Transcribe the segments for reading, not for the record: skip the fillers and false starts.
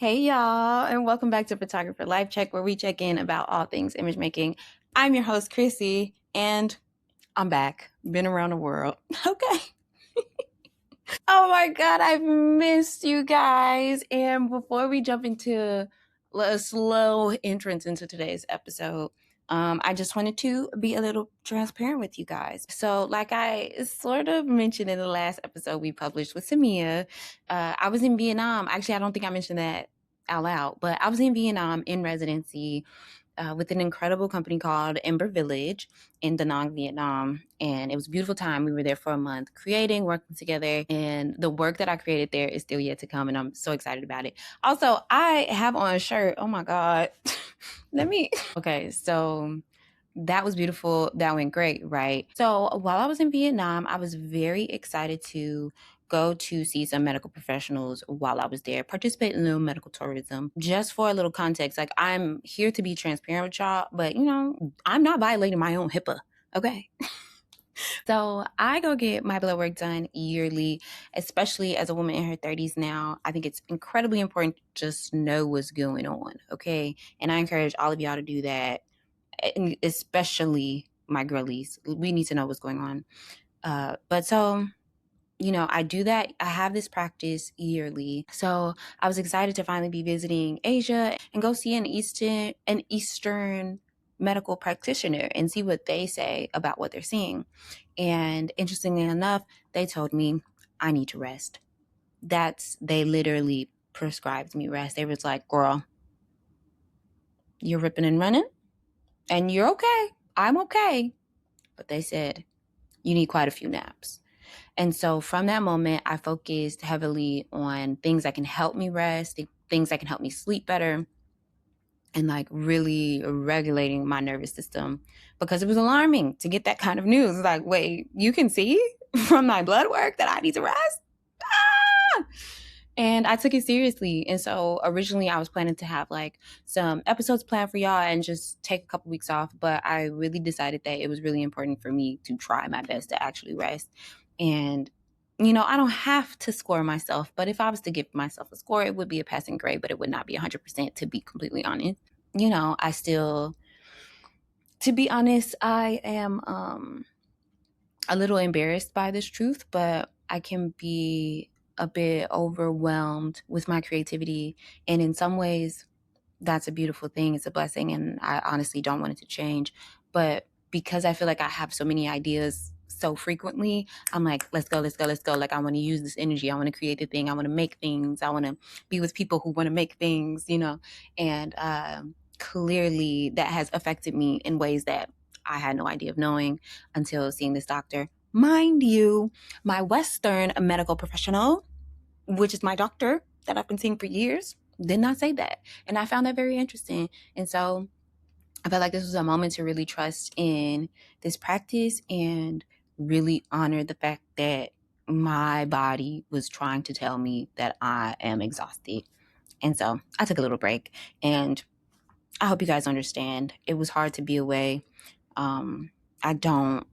Hey y'all, and welcome back to Photographer Life Check, where we check in about all things image making. I'm your host, Chrissy, and I'm back. Been around the world. Okay. Oh my God, I've missed you guys. And before we jump into a slow entrance into today's episode, I just wanted to be a little transparent with you guys. So, like I sort of mentioned in the last episode we published with Samia, I was in Vietnam. Actually, I don't think I mentioned that out loud, but I was in Vietnam in residency with an incredible company called Ember Village in Da Nang, Vietnam. And it was a beautiful time. We were there for a month creating, working together. And the work that I created there is still yet to come. And I'm so excited about it. Also, I have on a shirt. Oh my God. Okay, so that was beautiful. That went great, right? So while I was in Vietnam, I was very excited to go to see some medical professionals while I was there, participate in a little medical tourism. Just for a little context, like I'm here to be transparent with y'all, but I'm not violating my own HIPAA. Okay. So I go get my blood work done yearly, especially as a woman in her 30s now. I think it's incredibly important to just know what's going on. Okay. And I encourage all of y'all to do that, and especially my girlies. We need to know what's going on. I do that. I have this practice yearly. So I was excited to finally be visiting Asia and go see an Eastern medical practitioner and see what they say about what they're seeing. And interestingly enough, they told me I need to rest. They literally prescribed me rest. They was like, girl, you're ripping and running and you're okay. I'm okay. But they said, you need quite a few naps. And so from that moment, I focused heavily on things that can help me rest, things that can help me sleep better, and like really regulating my nervous system, because it was alarming to get that kind of news. Like, wait, you can see from my blood work that I need to rest? Ah! And I took it seriously. And so originally I was planning to have like some episodes planned for y'all and just take a couple weeks off. But I really decided that it was really important for me to try my best to actually rest. And, I don't have to score myself, but if I was to give myself a score, it would be a passing grade, but it would not be 100%, to be completely honest. To be honest, I am a little embarrassed by this truth, but I can be a bit overwhelmed with my creativity. And in some ways, that's a beautiful thing. It's a blessing. And I honestly don't want it to change. But because I feel like I have so many ideas so frequently, I'm like, let's go, let's go, let's go. Like, I want to use this energy. I want to create the thing. I want to make things. I want to be with people who want to make things, And clearly that has affected me in ways that I had no idea of knowing until seeing this doctor. Mind you, my Western medical professional, which is my doctor that I've been seeing for years, did not say that. And I found that very interesting. And so I felt like this was a moment to really trust in this practice and really honor the fact that my body was trying to tell me that I am exhausted. And so I took a little break, and I hope you guys understand. It was hard to be away. I don't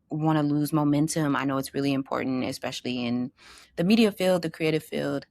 want to lose momentum. I know it's really important, especially in the media field, the creative field.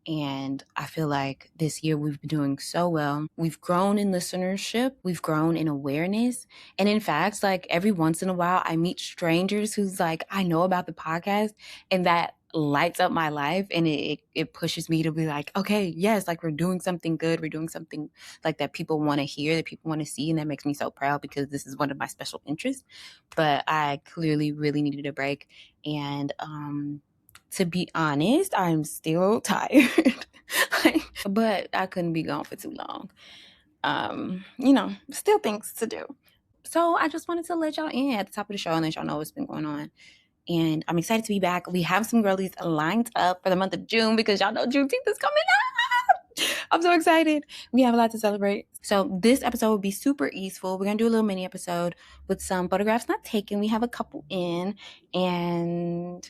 And I feel like this year we've been doing so well. We've grown in listenership. We've grown in awareness. And in fact, like every once in a while, I meet strangers who's like, I know about the podcast, and that lights up my life. And it pushes me to be like, okay, yes, like we're doing something good. We're doing something like that people want to hear, that people want to see. And that makes me so proud because this is one of my special interests. But I clearly really needed a break. And to be honest, I'm still tired. But I couldn't be gone for too long. Still things to do. So I just wanted to let y'all in at the top of the show and let y'all know what's been going on. And I'm excited to be back. We have some girlies lined up for the month of June because y'all know Juneteenth is coming up. I'm so excited. We have a lot to celebrate. So this episode will be super easeful. We're going to do a little mini episode with some photographs not taken. We have a couple in. And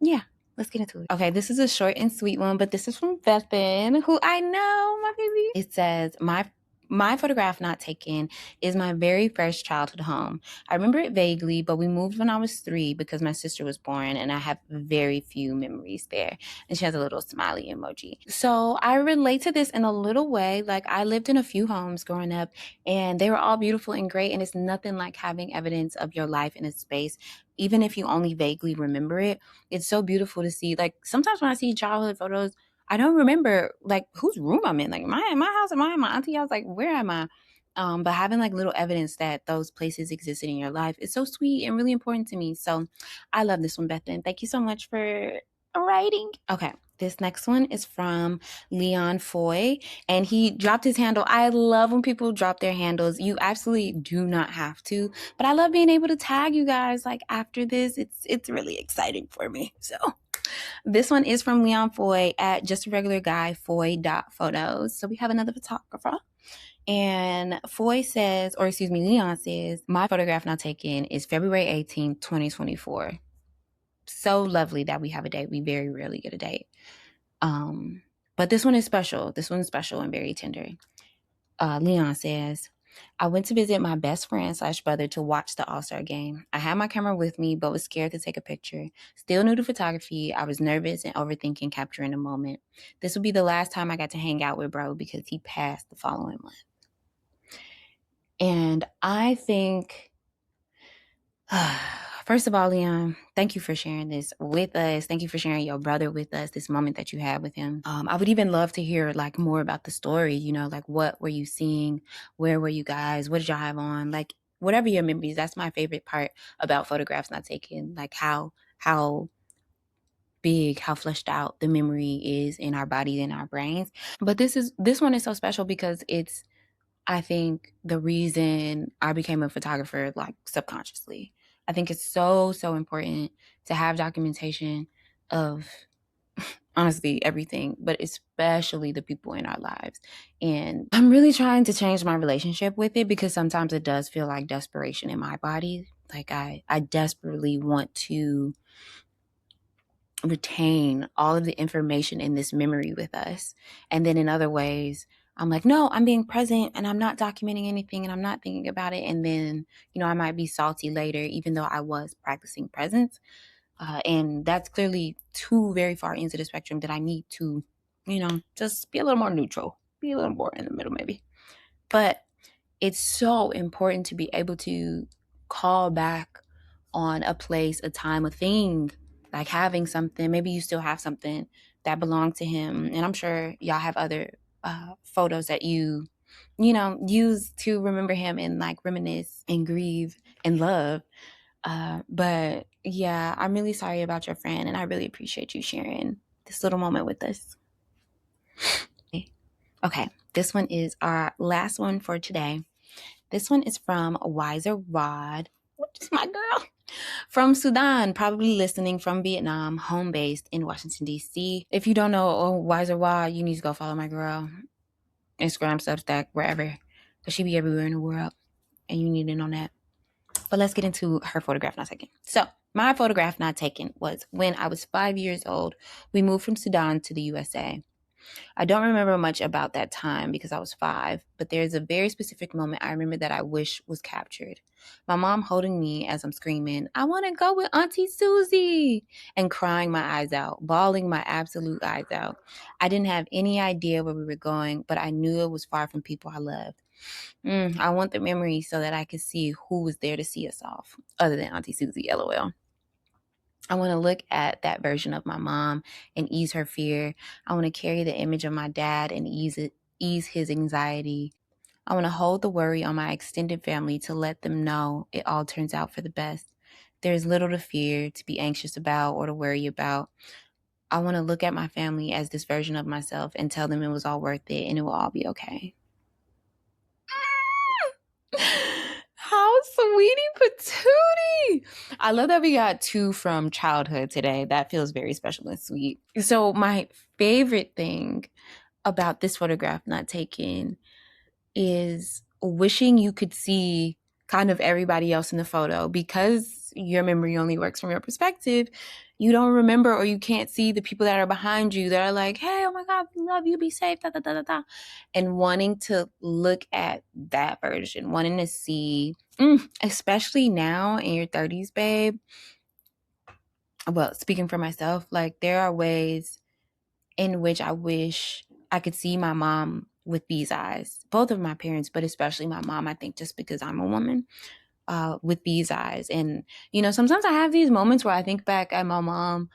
yeah, let's get into it. Okay, this is a short and sweet one, but this is from Bethan, who I know, my baby. It says, my My photograph not taken is my very first childhood home. I remember it vaguely, but we moved when I was 3 because my sister was born, and I have very few memories there. And she has a little smiley emoji. So I relate to this in a little way. Like, I lived in a few homes growing up, and they were all beautiful and great. And it's nothing like having evidence of your life in a space. Even if you only vaguely remember it, it's so beautiful to see. Like, sometimes when I see childhood photos, I don't remember like whose room I'm in. Like, am I in my house? Am I in my auntie house? Like, where am I? But having like little evidence that those places existed in your life is so sweet and really important to me. So I love this one, Bethan. Thank you so much for writing. Okay. This next one is from Leon Foy, and he dropped his handle. I love when people drop their handles. You absolutely do not have to, but I love being able to tag you guys like after this. It's really exciting for me. So this one is from Leon Foy at just a regular guy, Foy.photos. So we have another photographer. And Foy says, or excuse me, Leon says, my photograph not taken is February 18th, 2024. So lovely that we have a date. We very rarely get a date. But this one is special. This one's special and very tender. Leon says, I went to visit my best friend / brother to watch the All-Star game. I had my camera with me, but was scared to take a picture. Still new to photography, I was nervous and overthinking capturing a moment. This would be the last time I got to hang out with bro because he passed the following month. And I think, first of all, Leon, thank you for sharing this with us. Thank you for sharing your brother with us, this moment that you had with him. I would even love to hear like more about the story, you know, like what were you seeing? Where were you guys? What did y'all have on? Like whatever your memories, that's my favorite part about photographs not taken, like how big, how fleshed out the memory is in our bodies and our brains. But this one is so special because it's, I think, the reason I became a photographer, like subconsciously. I think it's so, so important to have documentation of honestly everything, but especially the people in our lives. And I'm really trying to change my relationship with it because sometimes it does feel like desperation in my body. Like I desperately want to retain all of the information in this memory with us. And then in other ways, I'm like, no, I'm being present and I'm not documenting anything and I'm not thinking about it. And then, you know, I might be salty later, even though I was practicing presence. And that's clearly too very far into the spectrum that I need to, you know, just be a little more neutral, be a little more in the middle, maybe. But it's so important to be able to call back on a place, a time, a thing, like having something. Maybe you still have something that belonged to him. And I'm sure y'all have other photos that you know, use to remember him and like reminisce and grieve and love. But yeah, I'm really sorry about your friend, and I really appreciate you sharing this little moment with us. Okay, this one is our last one for today. This one is from Wiser Rod, which is my girl, from Sudan, probably listening from Vietnam, home based in Washington, D.C. If you don't know Wiser Rod, you need to go follow my girl. Instagram, Substack, wherever. Because she be everywhere in the world, and you need to know that. But let's get into her photograph not taken. So my photograph not taken was when I was 5 years old. We moved from Sudan to the USA. I don't remember much about that time because I was 5, but there's a very specific moment I remember that I wish was captured. My mom holding me as I'm screaming, I want to go with Auntie Susie, and crying my eyes out, bawling my absolute eyes out. I didn't have any idea where we were going, but I knew it was far from people I loved. I want the memory so that I could see who was there to see us off, other than Auntie Susie, LOL. I want to look at that version of my mom and ease her fear. I want to carry the image of my dad and ease his anxiety. I want to hold the worry on my extended family to let them know it all turns out for the best. There's little to fear, to be anxious about, or to worry about. I want to look at my family as this version of myself and tell them it was all worth it and it will all be okay. How sweetie patootie. I love that we got 2 from childhood today. That feels very special and sweet. So my favorite thing about this photograph not taken is wishing you could see kind of everybody else in the photo because your memory only works from your perspective. you don't remember or you can't see the people that are behind you that are like, hey, oh my God, we love you, be safe, da da da da da. And wanting to look at that version, wanting to see, especially now in your 30s, babe. Well, speaking for myself, like there are ways in which I wish I could see my mom with these eyes. Both of my parents, but especially my mom, I think just because I'm a woman, with these eyes. And, sometimes I have these moments where I think back at my mom,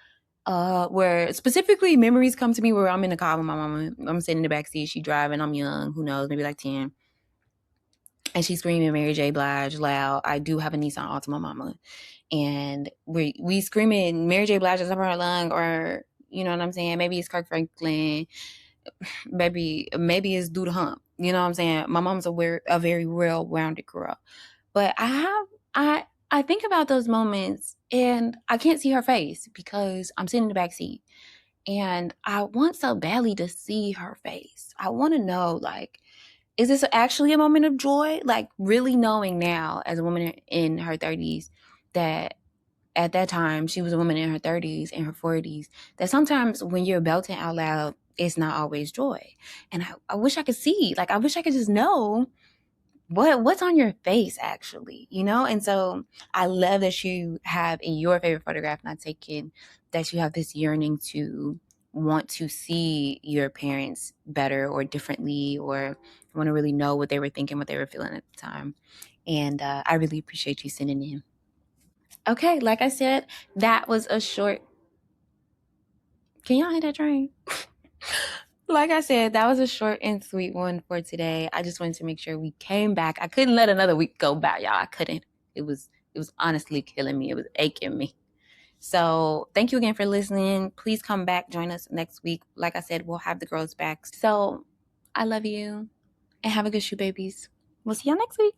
where specifically memories come to me where I'm in the car with my mama. I'm sitting in the back seat, she driving, I'm young, who knows, maybe like 10. And she's screaming Mary J. Blige loud. I do have a Nissan Altima, mama. And we screaming Mary J. Blige at the top of her lung, or you know what I'm saying? Maybe it's Kirk Franklin. Maybe it's Do the Hump. You know what I'm saying? My mom's a very well-rounded girl. But I think about those moments and I can't see her face because I'm sitting in the back seat. And I want so badly to see her face. I want to know, like, is this actually a moment of joy? Like, really knowing now as a woman in her 30s that at that time she was a woman in her 30s and her 40s, that sometimes when you're belting out loud, it's not always joy. And I wish I could see, like, I wish I could just know what's on your face actually, And so I love that you have in your favorite photograph not taken, that you have this yearning to want to see your parents better or differently, or want to really know what they were thinking, what they were feeling at the time. And I really appreciate you sending in. Okay, like I said, that was a short. Can y'all hear that train? Like I said, that was a short and sweet one for today. I just wanted to make sure we came back. I couldn't let another week go by, y'all. I couldn't. It was honestly killing me. It was aching me. So thank you again for listening. Please come back, join us next week. Like I said, we'll have the girls back. So I love you and have a good shoe, babies. We'll see y'all next week.